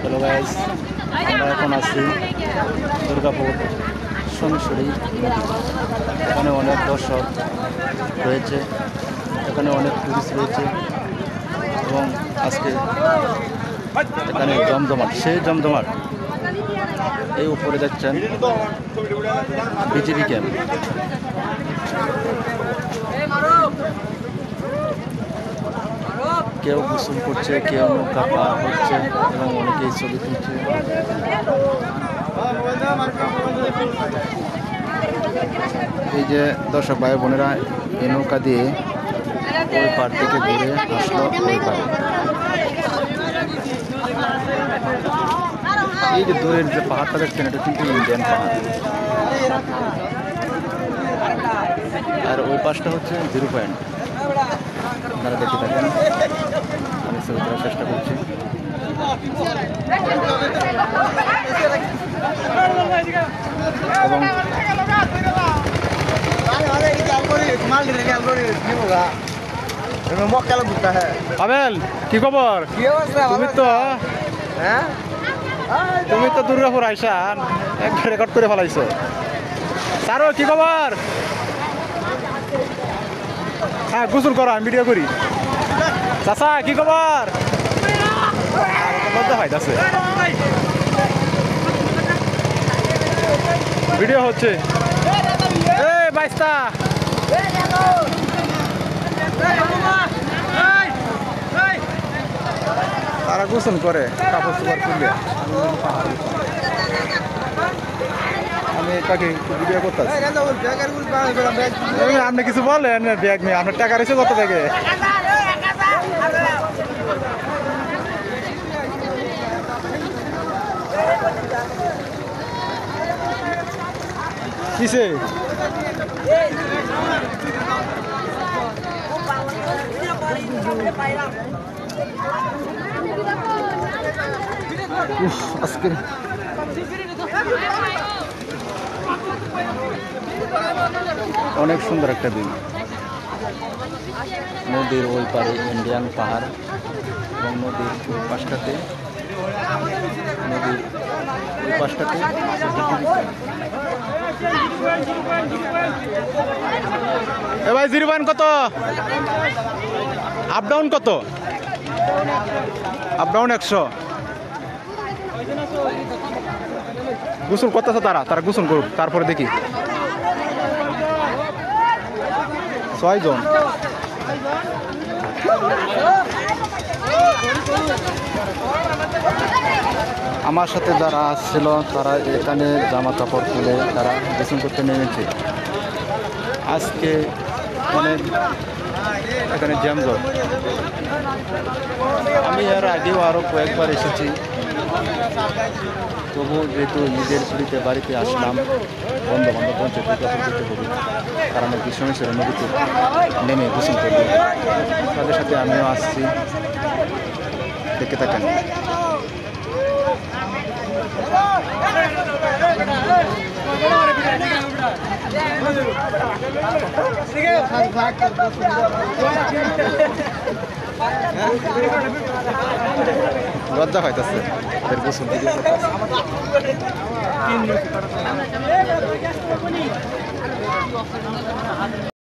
Hello guys, আমরা এখন আছি দুর্গাপুর সোমেশ্বরী নদী। এখানে অনেক দর্শক রয়েছে, এখানে অনেক টুরিস্ট রয়েছে এবং আজকে এখানে জমজমাট, সেই জমজমাট। এই উপরে দেখছেন বিজেপি ক্যাম্প। কেউ গোসল করছে, কেউ নৌকা পার হচ্ছে এবং অনেকেই ছবি তুলছে। এই যে দর্শক ভাই বোনেরা এই নৌকা দিয়ে ওই পার থেকে ঘুরে আসলো ওই পারে। এই যে দূরের যে পাহাড়টা দেখছেন এটা কিন্তু ইন্ডিয়ান পাহাড়, আর ওই পাশটা হচ্ছে 0 পয়েন্ট। আপনারা দেখে থাকেন, আমি ছবি তোলার চেষ্টা করছি। আবেল, কি খবর? তুমি তো দুর্গাপুর আইসান একটা রেকর্ড করে ফেলাইছো। সারো, কি খবর? হ্যাঁ, গোসল করো, আমি ভিডিও করি। চাচা, কি খবর? আছে ভিডিও হচ্ছে। এই বাইস্তা, তারা গোসল করে কাপড় চোপড় খুলবে। আমি তাকে ভিডিও করতেছি। আপনি কিছু বলেন ব্যাগ নিয়ে, আপনার টাকা রয়েছে কত ব্যাগে? কিসে আজকে অনেক সুন্দর একটা দিন। নদীর ওই পারে ইন্ডিয়ান পাহাড় এবং নদীর ওই পাশটাতে এ ভাই, 0 পয়েন্ট কত? আপ ডাউন কত? Up down 100। গোসল করতেছে তারা গোসল করুক, তারপরে দেখি। 6 জন। আমার সাথে যারা আসছিল তারা এখানে জামা কাপড় খুলে তারা গোসল করতে নেমেছে। আজকে অনেক এখানে জ্যামজট। আমি এর আগেও আরও কয়েকবার এসেছি, তবু যেহেতু ঈদের ছুটিতে বাড়িতে আসলাম, বন্ধু বান্ধব পৌঁছে দুর্গাপুর করতে হবে, কারণ সোমেশ্বরী নদীতে নেমে গোসল করবে। তাদের সাথে আমিও আসছি, দেখে থাকেন। লজ্জা হইতেছে গোসল ভিডিও।